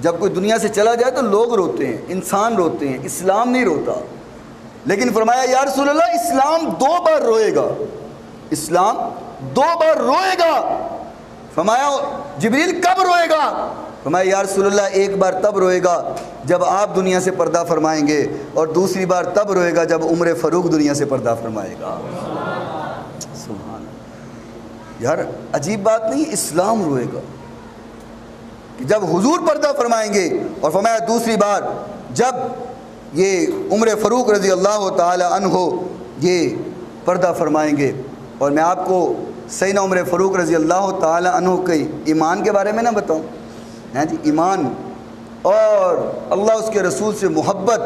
جب کوئی دنیا سے چلا جائے تو لوگ روتے ہیں, انسان روتے ہیں, اسلام نہیں روتا. لیکن فرمایا یا رسول اللہ اسلام 2 بار روئے گا. اسلام 2 بار روئے گا. فرمایا جبریل کب روئے گا؟ فرمایا یا رسول اللہ 1 بار تب روئے گا جب آپ دنیا سے پردہ فرمائیں گے, اور دوسری بار تب روئے گا جب عمر فاروق دنیا سے پردہ فرمائے گا. سبحان اللہ. یار عجیب بات نہیں؟ اسلام روئے گا کہ جب حضور پردہ فرمائیں گے, اور فرمایا دوسری بار جب یہ عمر فاروق رضی اللہ تعالی عنہ یہ پردہ فرمائیں گے. اور میں آپ کو سیدنا عمر فاروق رضی اللہ تعالی عنہ کے ایمان کے بارے میں نہ بتاؤں, جی ایمان اور اللہ اس کے رسول سے محبت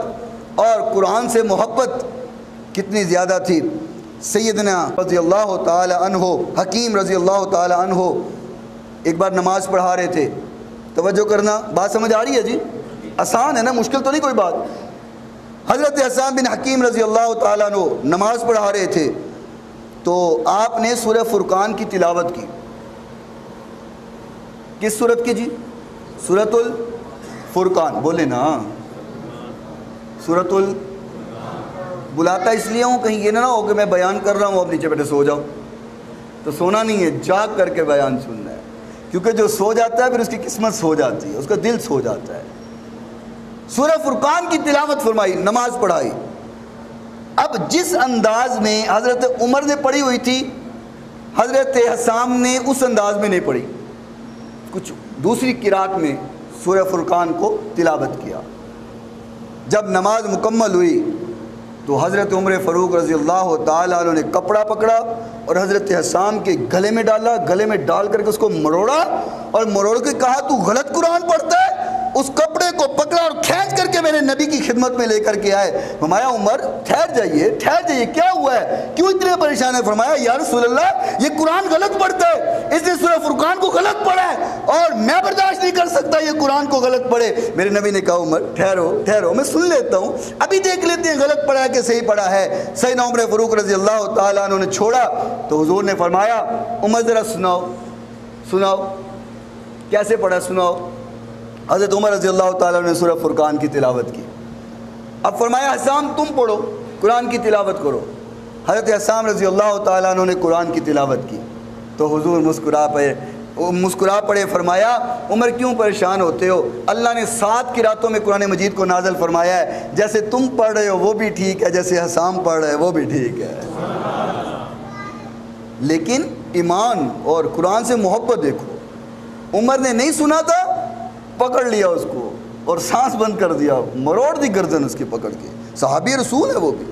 اور قرآن سے محبت کتنی زیادہ تھی. سیدنا رضی اللہ تعالی عنہ, حکیم رضی اللہ تعالی عنہ ایک بار نماز پڑھا رہے تھے. توجہ کرنا, بات سمجھ آ رہی ہے جی؟ آسان ہے نا, مشکل تو نہیں کوئی بات. حضرت حسان بن حکیم رضی اللہ تعالیٰ عنہ نماز پڑھا رہے تھے تو آپ نے سورہ فرقان کی تلاوت کی. کس سورت کی جی؟ سورۃ الفرقان. بولے نا, سورۃ بلاتا اس لیے ہوں کہیں یہ نہ ہو کہ میں بیان کر رہا ہوں اب نیچے بیٹھے سو جاؤ. تو سونا نہیں ہے, جاگ کر کے بیان سننا ہے. کیونکہ جو سو جاتا ہے پھر اس کی قسمت سو جاتی ہے, اس کا دل سو جاتا ہے. سورہ فرقان کی تلاوت فرمائی, نماز پڑھائی. اب جس انداز میں حضرت عمر نے پڑھی ہوئی تھی, حضرت حسام نے اس انداز میں نہیں پڑھی, کچھ دوسری قرات میں سورہ فرقان کو تلاوت کیا. جب نماز مکمل ہوئی تو حضرت عمر فاروق رضی اللہ تعالیٰ عنہ نے کپڑا پکڑا اور حضرت حسام کے گلے میں ڈالا, گلے میں ڈال کر کے اس کو مروڑا, اور مروڑ کے کہا تو غلط قرآن پڑھتا ہے. اس کپڑے کو پکڑا اور کھینچ کر کے میرے نبی کی خدمت میں لے کر کے آئے. فرمایا عمر ٹھہر جائیے, ٹھہر جائیے, کیا ہوا ہے, کیوں اتنے پریشان ہے؟ فرمایا یا رسول اللہ یہ قرآن غلط پڑھتا ہے, اس نے سورہ فرقان کو غلط پڑھا ہے اور میں برداشت نہیں کر سکتا یہ قرآن کو غلط پڑھے. میرے نبی نے کہا عمر ٹھہرو ٹھہرو, میں سن لیتا ہوں, ابھی دیکھ لیتے ہیں غلط پڑھا ہے کہ صحیح پڑھا ہے. سیدنا عمر فاروق رضی اللہ تعالیٰ عنہ نے چھوڑا تو حضور نے فرمایا عمر ذرا سناؤ سناؤ کیسے پڑھا, سناؤ. حضرت عمر رضی اللہ تعالیٰ نے سورہ فرقان کی تلاوت کی. اب فرمایا حسام تم پڑھو, قرآن کی تلاوت کرو. حضرت حسام رضی اللہ تعالیٰ عنہ نے قرآن کی تلاوت کی تو حضور مسکرا پڑے. فرمایا عمر کیوں پریشان ہوتے ہو, اللہ نے 7 قراتوں میں قرآن مجید کو نازل فرمایا ہے, جیسے تم پڑھ رہے ہو وہ بھی ٹھیک ہے, جیسے حسام پڑھ رہے وہ بھی ٹھیک ہے. لیکن ایمان اور قرآن سے محبت دیکھو. عمر نے نہیں سنا تھا, پکڑ لیا اس کو اور سانس بند کر دیا, مروڑ دی گردن اس کی پکڑ کے. صحابی رسول ہے وہ بھی.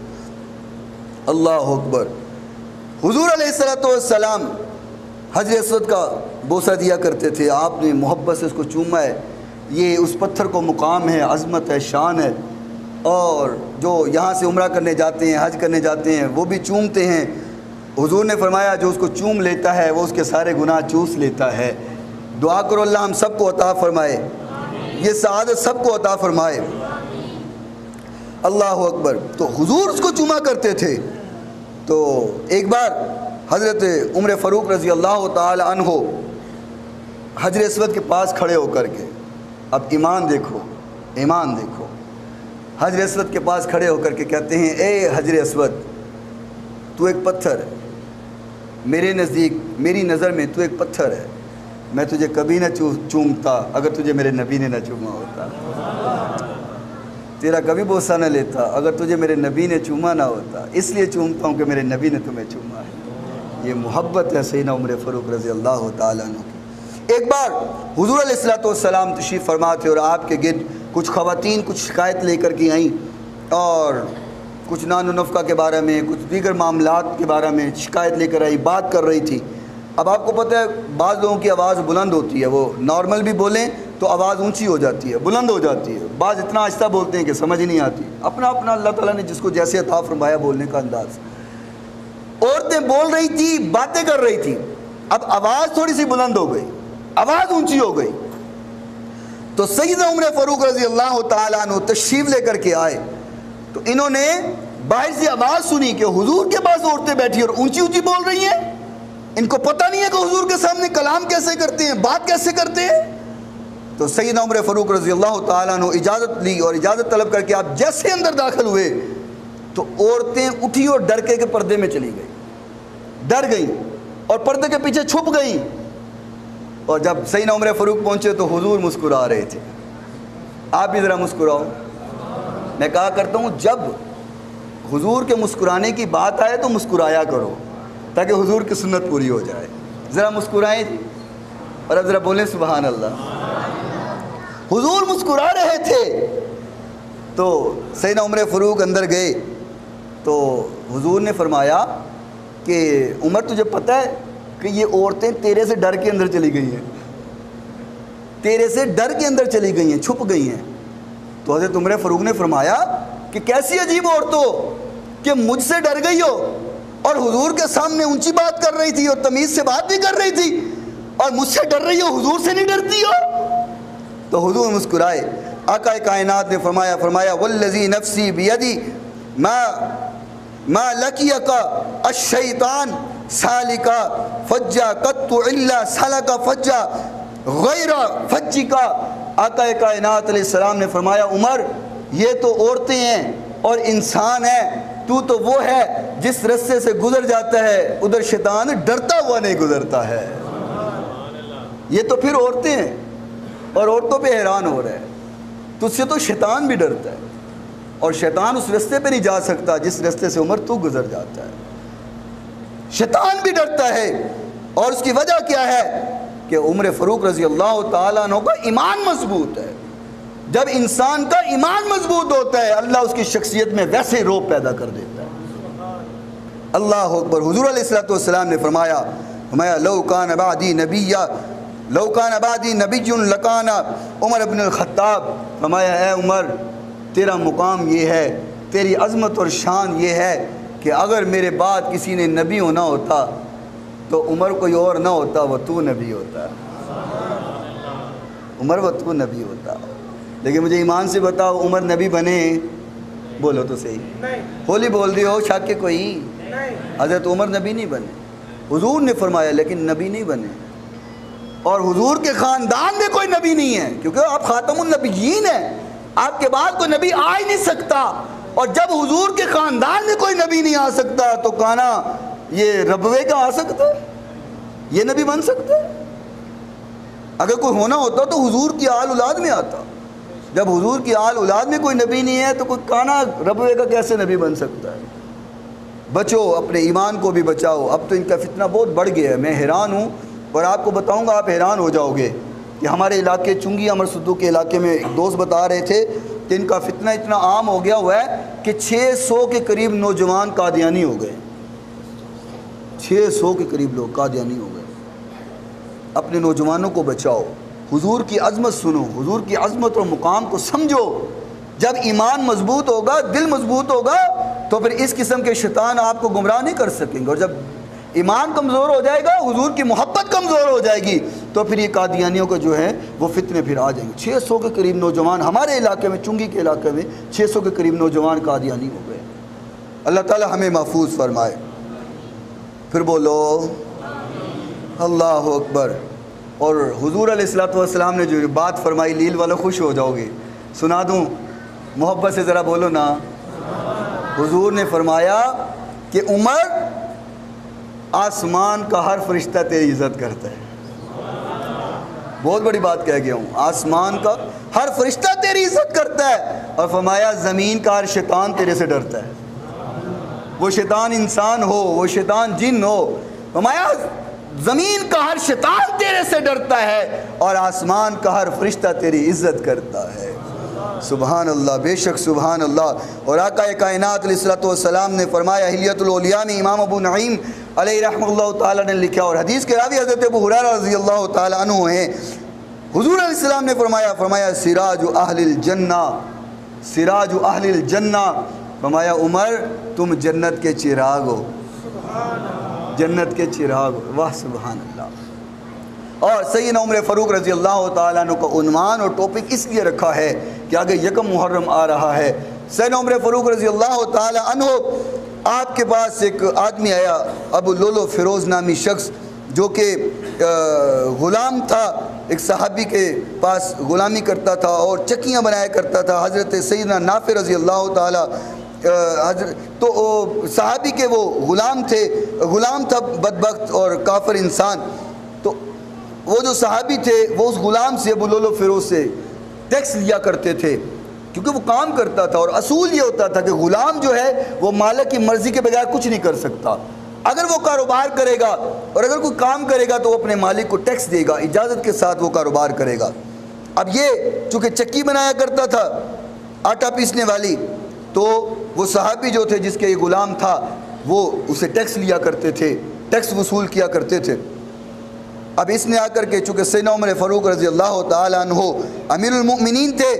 اللہ اکبر. حضور علیہ السلام حجر اسود کا بوسہ دیا کرتے تھے, آپ نے محبت سے اس کو چوما ہے. یہ اس پتھر کو مقام ہے, عظمت ہے, شان ہے. اور جو یہاں سے عمرہ کرنے جاتے ہیں, حج کرنے جاتے ہیں, وہ بھی چومتے ہیں. حضور نے فرمایا جو اس کو چوم لیتا ہے وہ اس کے سارے گناہ چوس لیتا ہے. دعا کرو اللہ ہم سب کو عطا فرمائے, یہ سعادت سب کو عطا فرمائے. اللہ اکبر. تو حضور اس کو چوما کرتے تھے. تو ایک بار حضرت عمر فاروق رضی اللہ تعالی عنہ حجر اسود کے پاس کھڑے ہو کر کے, اب ایمان دیکھو, ایمان دیکھو, حجر اسود کے پاس کھڑے ہو کر کے کہتے ہیں اے حجر اسود تو ایک پتھر ہے, میرے نزدیک میری نظر میں تو ایک پتھر ہے, میں تجھے کبھی نہ چومتا اگر تجھے میرے نبی نے نہ چوما ہوتا, تیرا کبھی بوسہ نہ لیتا اگر تجھے میرے نبی نے چوما نہ ہوتا, اس لیے چومتا ہوں کہ میرے نبی نے تمہیں چوما ہے. یہ محبت ہے سیدنا عمر فاروق رضی اللہ تعالیٰ عنہ کی. ایک بار حضور علیہ السلام تشریف فرما تھے اور آپ کے گرد کچھ خواتین کچھ شکایت لے کر کے آئیں, اور کچھ نان و نفقہ کے بارے میں, کچھ دیگر معاملات کے بارے میں شکایت لے کر آئی, بات کر رہی تھی. اب آپ کو پتہ ہے بعض لوگوں کی آواز بلند ہوتی ہے, وہ نارمل بھی بولیں تو آواز اونچی ہو جاتی ہے, بلند ہو جاتی ہے. بعض اتنا آہستہ بولتے ہیں کہ سمجھ نہیں آتی. اپنا اپنا اللہ تعالیٰ نے جس کو جیسے عطا فرمایا بولنے کا انداز. عورتیں بول رہی تھی, باتیں کر رہی تھی, اب آواز تھوڑی سی بلند ہو گئی, آواز اونچی ہو گئی. تو سیدنا عمر فاروق رضی اللہ تعالیٰ عنہ تشریف لے کر کے آئے تو انہوں نے باہر سے آواز سنی کہ حضور کے پاس عورتیں بیٹھی اور اونچی اونچی بول رہی ہیں. ان کو پتہ نہیں ہے کہ حضور کے سامنے کلام کیسے کرتے ہیں, بات کیسے کرتے ہیں. تو سیدنا عمر فاروق رضی اللہ تعالیٰ عنہ اجازت لی اور اجازت طلب کر کے آپ جیسے اندر داخل ہوئے تو عورتیں اٹھی اور ڈر کے پردے میں چلی گئیں, ڈر گئیں اور پردے کے پیچھے چھپ گئیں. اور جب سیدنا عمر فاروق پہنچے تو حضور مسکرا رہے تھے. آپ بھی ذرا مسکراؤ. میں کہا کرتا ہوں جب حضور کے مسکرانے کی بات آئے تو مسکرایا کرو تاکہ حضور کی سنت پوری ہو جائے. ذرا مسکرائیں جی, اور اب ذرا بولیں سبحان اللہ. حضور مسکرا رہے تھے تو سیدنا عمر فاروق اندر گئے تو حضور نے فرمایا کہ عمر تجھے پتہ ہے کہ یہ عورتیں تیرے سے ڈر کے اندر چلی گئی ہیں, تیرے سے ڈر کے اندر چلی گئی ہیں, چھپ گئی ہیں. تو حضرت عمر فاروق نے فرمایا کہ کیسی عجیب عورت ہو کہ مجھ سے ڈر گئی ہو اور حضور کے سامنے اونچی بات کر رہی تھی اور تمیز سے بات بھی کر رہی تھی, اور مجھ سے ڈر رہی ہو, حضور سے نہیں ڈرتی ہو. تو حضور مسکرائے. آقا کائنات نے فرمایا والذی نفسی بیدی ما لکیک الشیطان سالکا فجا قط الا سلک فجا غیر فجکا. آقا کائنات علیہ السلام نے فرمایا عمر یہ تو عورتیں ہیں اور انسان ہیں, تو وہ ہے جس رستے سے گزر جاتا ہے ادھر شیطان ڈرتا ہوا نہیں گزرتا ہے. یہ تو پھر عورتیں ہیں اور عورتوں پہ حیران ہو رہا ہے. تجھ سے تو شیطان بھی ڈرتا ہے اور شیطان اس رستے پہ نہیں جا سکتا جس رستے سے عمر تو گزر جاتا ہے. شیطان بھی ڈرتا ہے. اور اس کی وجہ کیا ہے کہ عمر فاروق رضی اللہ تعالیٰ عنہ کا ایمان مضبوط ہے. جب انسان کا ایمان مضبوط ہوتا ہے اللہ اس کی شخصیت میں ویسے روب پیدا کر دیتا ہے. اللہ اکبر. حضور علیہ السلام نے فرمایا لو کان بعدی نبی لکان عمر ابن الخطاب. فرمایا اے عمر تیرا مقام یہ ہے, تیری عظمت اور شان یہ ہے کہ اگر میرے بعد کسی نے نبی ہونا ہوتا تو عمر کوئی اور نہ ہوتا, وہ تو نبی ہوتا. عمر وہ تو نبی ہوتا. لیکن مجھے ایمان سے بتاؤ عمر نبی بنے؟ بولو تو صحیح. ہولی بول دی ہو شاک کے کوئی. حضرت عمر نبی نہیں بنے. حضور نے فرمایا لیکن نبی نہیں بنے. اور حضور کے خاندان میں کوئی نبی نہیں ہے کیونکہ آپ خاتم النبیین ہیں, آپ کے بعد کوئی نبی آ ہی نہیں سکتا. اور جب حضور کے خاندان میں کوئی نبی نہیں آ سکتا تو کانا یہ ربوے کا آ سکتا ہے, یہ نبی بن سکتا ہے؟ اگر کوئی ہونا ہوتا تو حضور کی آل اولاد میں آتا. جب حضور کی آل اولاد میں کوئی نبی نہیں ہے تو کوئی کانا ربوے کا کیسے نبی بن سکتا ہے؟ بچو, اپنے ایمان کو بھی بچاؤ. اب تو ان کا فتنہ بہت بڑھ گیا ہے. میں حیران ہوں اور آپ کو بتاؤں گا آپ حیران ہو جاؤ گے کہ ہمارے علاقے چنگی امر سدو کے علاقے میں ایک دوست بتا رہے تھے کہ ان کا فتنہ اتنا عام ہو گیا ہوا ہے کہ 600 کے قریب نوجوان قادیانی ہو گئے. 600 کے قریب لوگ قادیانی ہو گئے. اپنے نوجوانوں کو بچاؤ, حضور کی عظمت سنو, حضور کی عظمت اور مقام کو سمجھو. جب ایمان مضبوط ہوگا, دل مضبوط ہوگا تو پھر اس قسم کے شیطان آپ کو گمراہ نہیں کر سکیں گے. اور جب ایمان کمزور ہو جائے گا, حضور کی محبت کمزور ہو جائے گی تو پھر یہ قادیانیوں کا جو ہے وہ فتنے پھر آ جائیں گے. 600 کے قریب نوجوان ہمارے علاقے میں, چنگی کے علاقے میں 600 کے قریب نوجوان قادیانی ہو گئے. اللہ تعالی ہمیں محفوظ فرمائے. پھر بولو اللہ اکبر. اور حضور علیہ السلام نے جو بات فرمائی, لیل والوں خوش ہو جاؤ گے, سنا دوں محبت سے ذرا بولو نا. حضور نے فرمایا کہ عمر آسمان کا ہر فرشتہ تیری عزت کرتا ہے. بہت بڑی بات کہہ گیا ہوں. آسمان کا ہر فرشتہ تیری عزت کرتا ہے. اور فرمایا زمین کا ہر شیطان تیرے سے ڈرتا ہے. وہ شیطان انسان ہو, وہ شیطان جن ہو. فرمایا زمین کا ہر شیطان تیرے سے ڈرتا ہے اور آسمان کا ہر فرشتہ تیری عزت کرتا ہے. سبحان اللہ, بے شک سبحان اللہ. اور آقا کائنات علیہ السلام نے فرمایا, حلیت الاولیاء میں امام ابو نعیم علیہ رحمہ اللہ تعالیٰ نے لکھا, اور حدیث کے راوی حضرت ابو ہریرہ رضی اللہ تعالیٰ عنہ ہیں. حضور علیہ السلام نے فرمایا سراج اہل الجنہ, سراج اہل الجنہ. فرمایا عمر تم جنت کے چراغ ہو, جنت کے چراغ ہو. واہ سبحان اللہ. اور سیدنا عمر فاروق رضی اللہ تعالیٰ عنہ کا عنوان اور ٹاپک اس لیے رکھا ہے کہ آگے یکم محرم آ رہا ہے سیدنا عمر فاروق رضی اللہ تعالی عنہ آپ کے پاس ایک آدمی آیا، ابو لولو فیروز نامی شخص، جو کہ غلام تھا، ایک صحابی کے پاس غلامی کرتا تھا اور چکیاں بنایا کرتا تھا، حضرت سیدنا نافع رضی اللہ تعالی تو صحابی کے وہ غلام تھے، غلام تھا بدبخت اور کافر انسان. تو وہ جو صحابی تھے وہ اس غلام سے، ابو لولو فیروز سے ٹیکس لیا کرتے تھے، کیونکہ وہ کام کرتا تھا. اور اصول یہ ہوتا تھا کہ غلام جو ہے وہ مالک کی مرضی کے بغیر کچھ نہیں کر سکتا. اگر وہ کاروبار کرے گا اور اگر کوئی کام کرے گا تو وہ اپنے مالک کو ٹیکس دے گا، اجازت کے ساتھ وہ کاروبار کرے گا. اب یہ چونکہ چکی بنایا کرتا تھا آٹا پیسنے والی، تو وہ صحابی جو تھے جس کے یہ غلام تھا وہ اسے ٹیکس لیا کرتے تھے، ٹیکس وصول کیا کرتے تھے. اب اس نے آ کر کے، چونکہ سیدنا عمر فاروق رضی اللہ تعالیٰ عنہ امیر المؤمنین تھے،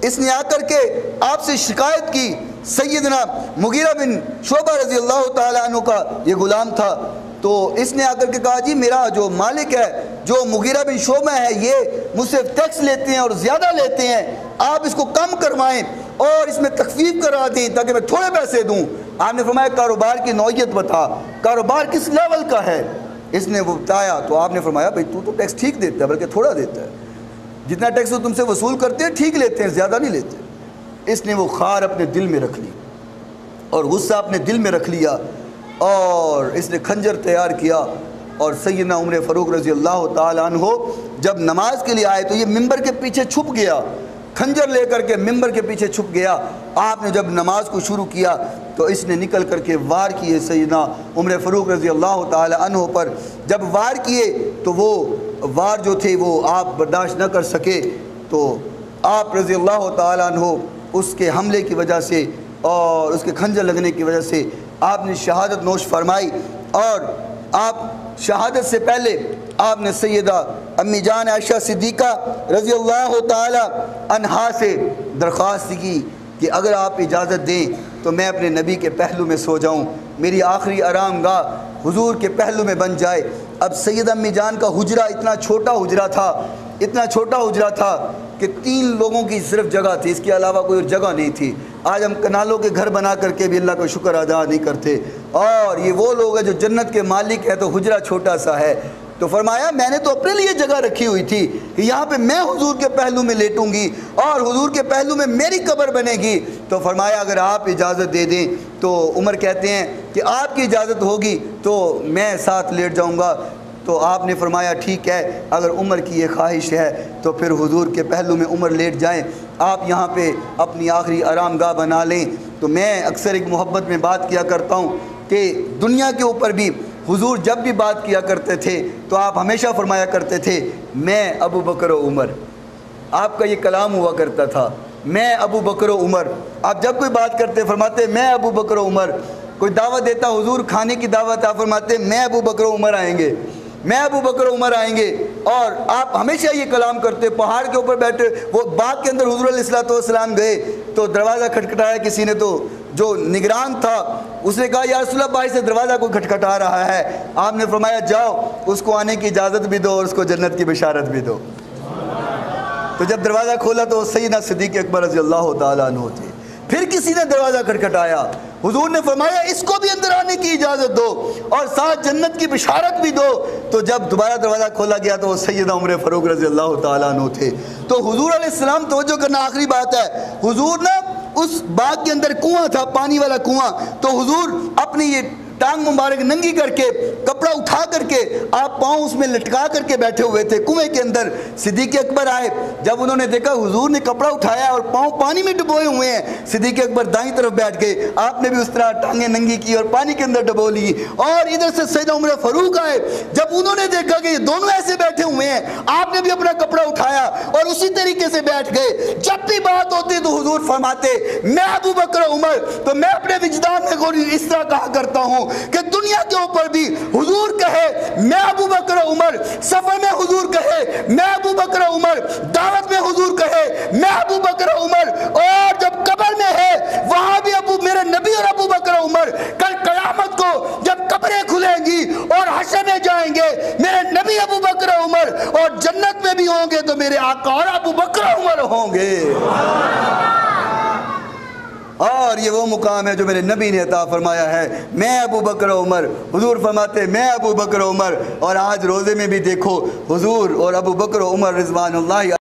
اس نے آ کر کے آپ سے شکایت کی. سیدنا مغیرہ بن شعبہ رضی اللہ تعالیٰ عنہ کا یہ غلام تھا، تو اس نے آ کر کے کہا جی میرا جو مالک ہے، جو مغیرہ بن شعبہ ہے، یہ مجھ سے ٹیکس لیتے ہیں اور زیادہ لیتے ہیں، آپ اس کو کم کروائیں اور اس میں تخفیف کرا دیں تاکہ میں تھوڑے پیسے دوں. آپ نے فرمایا کاروبار کی نوعیت بتا، کاروبار کس لیول کا ہے. اس نے وہ بتایا تو آپ نے فرمایا بھئی تو ٹیکس ٹھیک دیتا ہے، بلکہ تھوڑا دیتا ہے، جتنا ٹیکس وہ تم سے وصول کرتے ہیں ٹھیک لیتے ہیں، زیادہ نہیں لیتے. اس نے وہ خار اپنے دل میں رکھ لی اور غصہ اپنے دل میں رکھ لیا، اور اس نے کھنجر تیار کیا. اور سیدنا عمر فاروق رضی اللہ تعالیٰ عنہ جب نماز کے لیے آئے تو یہ ممبر کے پیچھے چھپ گیا، کھنجر لے کر کے ممبر کے پیچھے چھپ گیا. آپ نے جب نماز کو شروع کیا تو اس نے نکل کر کے وار کیے سیدنا عمر فاروق رضی اللہ تعالی عنہ پر. جب وار کیے تو وہ وار جو تھے وہ آپ برداشت نہ کر سکے، تو آپ رضی اللہ تعالی عنہ اس کے حملے کی وجہ سے اور اس کے کھنجر لگنے کی وجہ سے آپ نے شہادت نوش فرمائی. اور آپ شہادت سے پہلے آپ نے سیدہ امی جان عائشہ صدیقہ رضی اللہ تعالی عنہا سے درخواست کی کہ اگر آپ اجازت دیں تو میں اپنے نبی کے پہلو میں سو جاؤں، میری آخری آرام گاہ حضور کے پہلو میں بن جائے. اب سیدہ امی جان کا حجرہ اتنا چھوٹا حجرہ تھا کہ 3 لوگوں کی صرف جگہ تھی، اس کے علاوہ کوئی اور جگہ نہیں تھی. آج ہم کنالوں کے گھر بنا کر کے بھی اللہ کا شکر ادا نہیں کرتے، اور یہ وہ لوگ ہیں جو جنت کے مالک ہیں تو حجرہ چھوٹا سا ہے. تو فرمایا میں نے تو اپنے لیے جگہ رکھی ہوئی تھی کہ یہاں پہ میں حضور کے پہلو میں لیٹوں گی اور حضور کے پہلو میں میری قبر بنے گی. تو فرمایا اگر آپ اجازت دے دیں تو عمر کہتے ہیں کہ آپ کی اجازت ہوگی تو میں ساتھ لیٹ جاؤں گا. تو آپ نے فرمایا ٹھیک ہے، اگر عمر کی یہ خواہش ہے تو پھر حضور کے پہلو میں عمر لیٹ جائیں، آپ یہاں پہ اپنی آخری آرام گاہ بنا لیں. تو میں اکثر ایک محبت میں بات کیا کرتا ہوں کہ دنیا کے اوپر بھی حضور جب بھی بات کیا کرتے تھے تو آپ ہمیشہ فرمایا کرتے تھے میں ابو بکر و عمر. آپ کا یہ کلام ہوا کرتا تھا، میں ابو بکر و عمر. آپ جب کوئی بات کرتے فرماتے میں ابو بکر و عمر. کوئی دعوت دیتا حضور کھانے کی دعوت، آپ فرماتے میں ابو بکر و عمر آئیں گے، میں ابو بکر و عمر آئیں گے. اور آپ ہمیشہ یہ کلام کرتے. پہاڑ کے اوپر بیٹھے وہ باغ کے اندر حضور علیہ السلام گئے تو دروازہ کھٹکھٹایا کسی نے، تو جو نگران تھا اس نے کہا یا رسول اللہ بھائی سے دروازہ کو کھٹکھٹا رہا ہے. آپ نے فرمایا جاؤ اس کو آنے کی اجازت بھی دو اور اس کو جنت کی بشارت بھی دو. تو جب دروازہ کھولا تو سیدنا صدیق اکبر رضی اللہ تعالیٰ عنہ تھے. پھر کسی نے دروازہ کھٹکھٹایا، حضور نے فرمایا اس کو بھی اندر آنے کی اجازت دو اور ساتھ جنت کی بشارت بھی دو. تو جب دوبارہ دروازہ کھولا گیا تو وہ سیدنا عمر فاروق رضی اللہ تعالیٰ عنہ تھے. تو حضور علیہ السلام توجہ کرنا، آخری بات ہے، حضور نا اس باغ کے اندر کنواں تھا، پانی والا کنواں. تو حضور اپنی یہ ٹانگ مبارک ننگی کر کے کپڑا اٹھا کر کے آپ پاؤں اس میں لٹکا کر کے بیٹھے ہوئے تھے کنویں کے اندر. صدیق اکبر آئے، جب انہوں نے دیکھا حضور نے کپڑا اٹھایا اور پاؤں پانی میں ڈبوئے ہوئے ہیں، صدیق اکبر دائیں طرف بیٹھ گئے. آپ نے بھی اس طرح ٹانگیں ننگی کی اور پانی کے اندر ڈبو لی. اور ادھر سے سیدنا عمر فاروق آئے، جب انہوں نے دیکھا کہ یہ دونوں ایسے بیٹھے ہوئے ہیں، آپ نے بھی اپنا کپڑا اٹھایا اور اسی طریقے سے بیٹھ گئے. جب بھی بات ہوتی تو حضور فرماتے میں ابو بکر عمر. تو میں اپنے وجدان میں اس طرح کہا کرتا ہوں کہ دنیا کے اوپر بھی حضور کہے میں ابو بکر عمر، سفر میں حضور کہے میں ابو بکر عمر، دعوت میں حضور کہے میں ابو بکر عمر، اور جب قبر میں ہے وہاں بھی میرے نبی اور ابو بکر عمر. کل قیامت کو جب قبریں کھلیں گی اور حشر میں جائیں گے میرے نبی ابو بکر عمر، اور جنت میں بھی ہوں گے تو میرے آقا اور ابو بکر عمر ہوں گے. اور یہ وہ مقام ہے جو میرے نبی نے عطا فرمایا ہے، میں ابو بکر و عمر، حضور فرماتے میں ابو بکر و عمر، اور آج روزے میں بھی دیکھو حضور اور ابو بکر و عمر رضوان اللہ